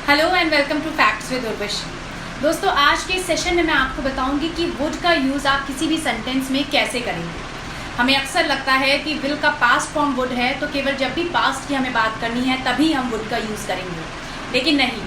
Hello and welcome to facts with Urvashi. दोस्तों, आज के सेशन में मैं आपको बताऊंगी कि वुड का यूज़ आप किसी भी सेंटेंस में कैसे करेंगे। हमें अक्सर लगता है कि विल का पास्ट फॉर्म वुड है, तो केवल जब भी पास्ट की हमें बात करनी है तभी हम वुड का यूज़ करेंगे, लेकिन नहीं।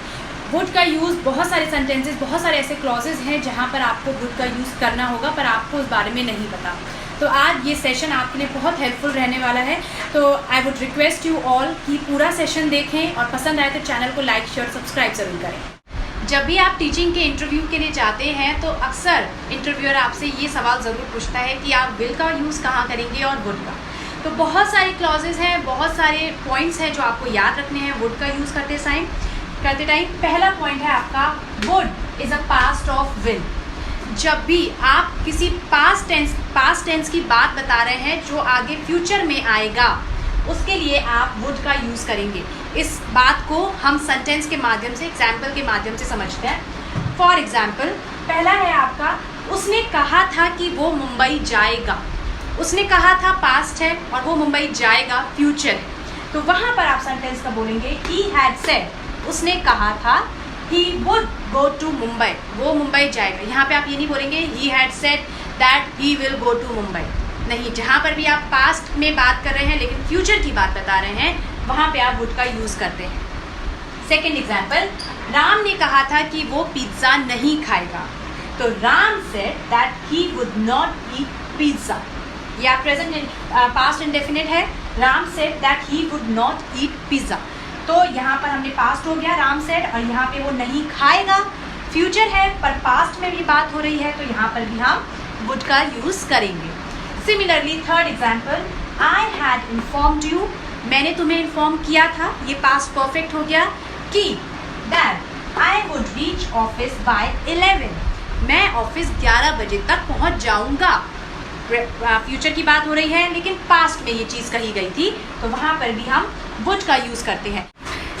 वुड का यूज़ बहुत सारे सेंटेंसेस, बहुत सारे ऐसे क्लॉजेज हैं जहाँ पर आपको वुड का यूज़ करना होगा, पर आपको उस बारे में नहीं पता। तो आज ये सेशन आपके लिए बहुत हेल्पफुल रहने वाला है। तो I would request you all कि पूरा सेशन देखें और पसंद आए तो चैनल को लाइक शेयर सब्सक्राइब ज़रूर करें। जब भी आप टीचिंग के इंटरव्यू के लिए जाते हैं तो अक्सर इंटरव्यूअर आपसे ये सवाल ज़रूर पूछता है कि आप विल का यूज़ कहाँ करेंगे और वुड का। तो बहुत सारी क्लॉजेज हैं, बहुत सारे पॉइंट्स हैं जो आपको याद रखने हैं वुड का यूज़ करते टाइम। पहला पॉइंट है आपका, would is a past of will. जब भी आप किसी पास्ट टेंस की बात बता रहे हैं जो आगे फ्यूचर में आएगा, उसके लिए आप वुड का यूज़ करेंगे। इस बात को हम सेंटेंस के माध्यम से, एग्जाम्पल के माध्यम से समझते हैं। फॉर एग्जाम्पल, पहला है आपका, उसने कहा था कि वो मुंबई जाएगा। उसने कहा था पास्ट है और वो मुंबई जाएगा फ्यूचर है, तो वहाँ पर आप सेंटेंस का बोलेंगे ही हैड सेड। उसने कहा था he would go to Mumbai, वो मुंबई जाएगा। यहाँ पे आप ये नहीं बोलेंगे he had said that he will go to Mumbai। नहीं, जहाँ पर भी आप पास्ट में बात कर रहे हैं लेकिन फ्यूचर की बात बता रहे हैं, वहाँ पे आप would का यूज़ करते हैं। सेकेंड एग्जाम्पल, राम ने कहा था कि वो पिज्ज़ा नहीं खाएगा, तो Ram said that he would not eat pizza। या प्रेजेंट पास्ट इंडेफिनिट है, Ram said that he would not eat pizza। तो यहाँ पर हमने पास्ट हो गया राम सेड, और यहाँ पे वो नहीं खाएगा, फ्यूचर है पर पास्ट में भी बात हो रही है, तो यहाँ पर भी हम वुड का यूज़ करेंगे। Similarly third example, I had informed you, मैंने तुम्हें इन्फॉर्म किया था, ये पास्ट परफेक्ट हो गया, कि that I would reach office by 11, मैं ऑफिस 11 बजे तक पहुँच जाऊँगा। फ्यूचर की बात हो रही है लेकिन पास्ट में ये चीज़ कही गई थी, तो वहाँ पर भी हम वुड का यूज़ करते हैं।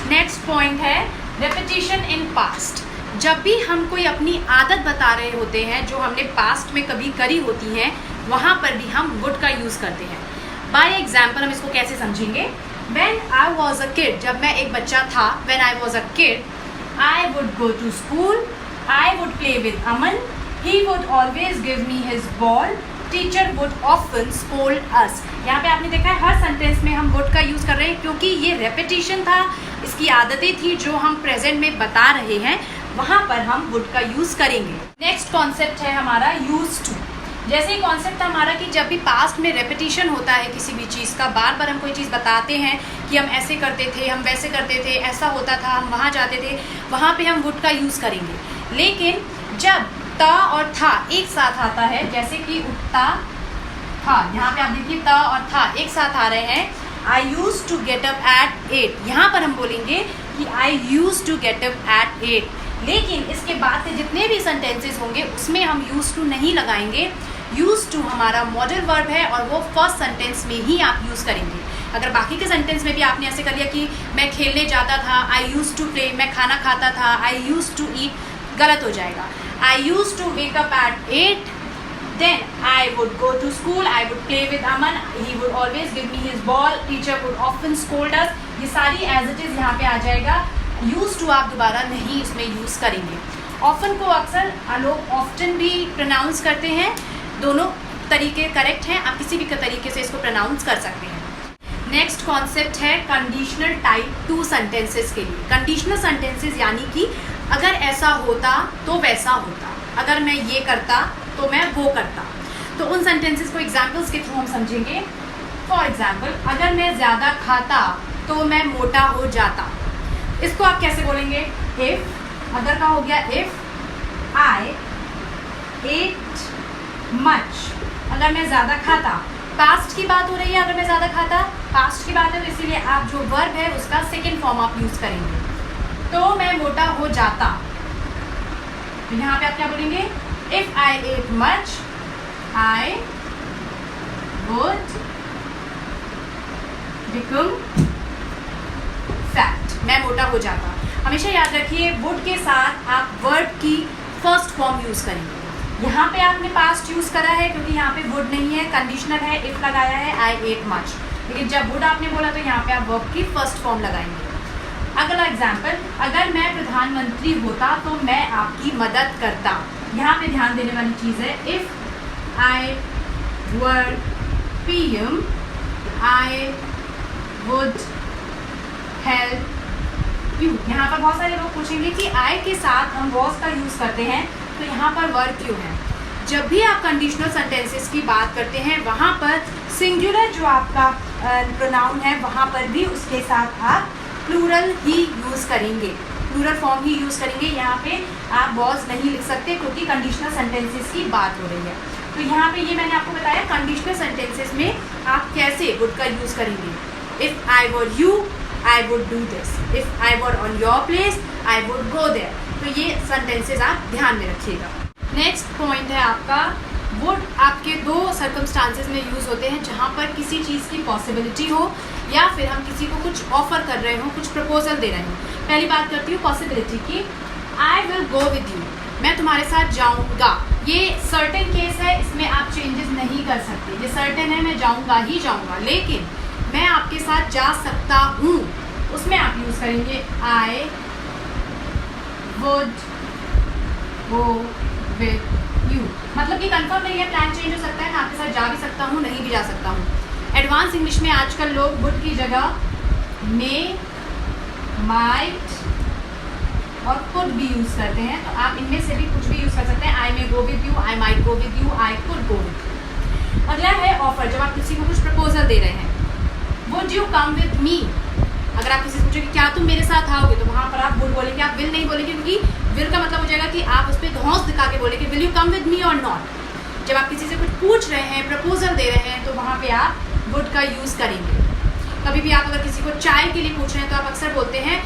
नेक्स्ट पॉइंट है रेपिटेशन इन पास्ट। जब भी हम कोई अपनी आदत बता रहे होते हैं जो हमने पास्ट में कभी करी होती हैं, वहाँ पर भी हम वुड का यूज़ करते हैं। बाय एग्जाम्पल हम इसको कैसे समझेंगे? When I was a kid, जब मैं एक बच्चा था, when I was a kid, I would go to school, I would play with Aman, he would always give me his ball, teacher would often scold us. यहाँ पे आपने देखा है हर सेंटेंस में हम वुड का यूज़ कर रहे हैं, क्योंकि ये रेपिटेशन था, इसकी आदतें थी जो हम प्रेजेंट में बता रहे हैं, वहाँ पर हम वुड का यूज़ करेंगे। नेक्स्ट कॉन्सेप्ट है हमारा यूज टू। जैसे ही कॉन्सेप्ट हमारा कि जब भी पास्ट में रेपिटेशन होता है किसी भी चीज़ का, बार बार हम कोई चीज़ बताते हैं कि हम ऐसे करते थे, हम वैसे करते थे, ऐसा होता था, हम वहाँ जाते थे, वहाँ पे हम वुड का यूज़ करेंगे। लेकिन जब ता और था एक साथ आता है, जैसे कि उठता था, यहाँ पे आप देखिए ता और था एक साथ आ रहे हैं। I use to get up at 8, यहाँ पर हम बोलेंगे कि I use to get up at 8। लेकिन इसके बाद से जितने भी सेंटेंसेस होंगे उसमें हम यूज टू नहीं लगाएंगे। यूज टू हमारा मॉडल वर्ब है और वो फर्स्ट सेंटेंस में ही आप यूज़ करेंगे। अगर बाकी के सेंटेंस में भी आपने ऐसे कर लिया कि मैं खेलने जाता था, आई यूज टू प्ले, मैं खाना खाता था, आई यूज टू ईट, गलत हो जाएगा। I used to wake up at 8, then I would go to school, I would play with Aman, he would always give me his ball, teacher would often scold us। ये सारी as it is यहाँ पे आ जाएगा। Used to आप दोबारा नहीं इसमें use करेंगे। Often को अक्सर लोग often भी प्रोनाउंस करते हैं, दोनों तरीके करेक्ट हैं, आप किसी भी तरीके से इसको प्रोनाउंस कर सकते हैं। नेक्स्ट कॉन्सेप्ट है कंडीशनल टाइप 2 सेंटेंसेस के लिए। कंडीशनल सेंटेंसेस यानी कि अगर ऐसा होता तो वैसा होता, अगर मैं ये करता तो मैं वो करता। तो उन सेंटेंसेस को एग्जाम्पल्स के थ्रू हम समझेंगे। फॉर एग्जाम्पल, अगर मैं ज़्यादा खाता तो मैं मोटा हो जाता। इसको आप कैसे बोलेंगे? इफ़, अगर का हो गया इफ़ आई एट मच, अगर मैं ज़्यादा खाता, पास्ट की बात हो रही है, अगर मैं ज़्यादा खाता पास्ट की बात है, तो इसीलिए आप जो वर्ब है उसका सेकेंड फॉर्म आप यूज़ करेंगे। तो मैं मोटा हो जाता, तो यहाँ पे आप क्या बोलेंगे? If I eight much I would become fat, मैं मोटा हो जाता। हमेशा याद रखिए वुड के साथ आप वर्ब की फर्स्ट फॉर्म यूज करेंगे। यहाँ पे आपने पास्ट यूज करा है क्योंकि यहाँ पे वुड नहीं है, कंडीशनल है, इफ लगाया है, आई एट मच। लेकिन जब वुड आपने बोला तो यहाँ पे आप वर्ब की फर्स्ट फॉर्म लगाएंगे। अगला एग्जाम्पल, अगर मैं प्रधानमंत्री होता तो मैं आपकी मदद करता। यहाँ पे ध्यान देने वाली चीज़ है, if I were PM I would help you. यहाँ पर बहुत सारे लोग पूछेंगे कि आई के साथ हम वॉज का यूज़ करते हैं, तो यहाँ पर वर क्यों है? जब भी आप कंडीशनल सेंटेंसेस की बात करते हैं वहाँ पर सिंगुलर जो आपका प्रोनाउन है वहाँ पर भी उसके साथ आप प्लूरल ही यूज़ करेंगे, प्लूरल फॉर्म ही यूज़ करेंगे। यहाँ पे आप वॉज नहीं लिख सकते क्योंकि कंडीशनल सेंटेंसेस की बात हो रही है। तो यहाँ पे ये मैंने आपको बताया कंडीशनल सेंटेंसेस में आप कैसे वुड का यूज़ करेंगे। If I were you I would do this, if I were on your place I would go there. तो ये सेंटेंसेस आप ध्यान में रखिएगा। नेक्स्ट पॉइंट है आपका, वुड आपके दो सर्कमस्टांसेस में यूज़ होते हैं जहाँ पर किसी चीज़ की पॉसिबिलिटी हो या फिर हम किसी को कुछ ऑफर कर रहे हो, कुछ प्रपोजल दे रहे हो। पहली बात करती हूँ पॉसिबिलिटी की, I will go with you, मैं तुम्हारे साथ जाऊँगा। ये सर्टेन केस है, इसमें आप चेंजेस नहीं कर सकते। ये सर्टेन है, मैं जाऊँगा ही जाऊँगा, लेकिन मैं आपके साथ जा सकता हूँ, उसमें आप यूज़ करेंगे आई वुड गो विद यू। मतलब कि कंफर्म नहीं है, प्लान चेंज हो सकता है, मैं आपके साथ जा भी सकता हूँ, नहीं भी जा सकता हूँ। एडवांस इंग्लिश में आजकल लोग वुड की जगह मे, माइट और कुड भी यूज़ करते हैं, तो आप इनमें से भी कुछ भी यूज़ कर सकते हैं। I may go with you, I might go with you, I could go with you. अगला है ऑफर, जब आप किसी को कुछ प्रपोजल दे रहे हैं। Would you come with me, अगर आप किसी से पूछेंगे क्या तुम मेरे साथ आओगे, तो वहाँ पर आप वुड बोलेंगे, आप विल नहीं बोलेंगे, क्योंकि विल का मतलब हो जाएगा कि आप उस पर धौंस दिखा के बोलेंगे will you come with me और नॉट। जब आप किसी से कुछ पूछ रहे हैं, प्रपोजल दे रहे हैं, तो वहाँ पे आप वुड का यूज़ करेंगे। कभी भी आप अगर किसी को चाय के लिए पूछ रहे हैं तो आप अक्सर बोलते हैं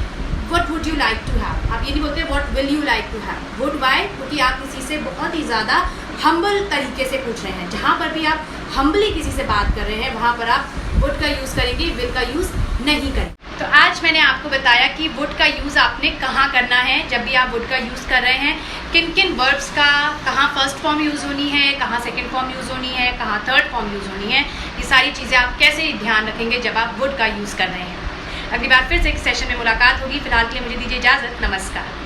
what would you like to have, आप ये नहीं बोलते what will you like to have. Would why, क्योंकि आप किसी से बहुत ही ज़्यादा हम्बल तरीके से पूछ रहे हैं। जहाँ पर भी आप हम्बली किसी से बात कर रहे हैं वहाँ पर आप वुड का यूज़ करेंगे, विल का यूज़ नहीं करेंगे। तो आज मैंने आपको बताया कि वुड का यूज़ आपने कहाँ करना है जब भी आप वुड का यूज़ कर रहे हैं, किन किन वर्ब्स का कहाँ फर्स्ट फॉर्म यूज़ होनी है, कहाँ सेकंड फॉर्म यूज़ होनी है, कहाँ थर्ड फॉर्म यूज़ होनी है। ये सारी चीज़ें आप कैसे ध्यान रखेंगे जब आप वुड का यूज़ कर रहे हैं। अगली बार फिर से एक सेशन में मुलाकात होगी। फिलहाल के लिए मुझे दीजिए इजाज़त। नमस्कार।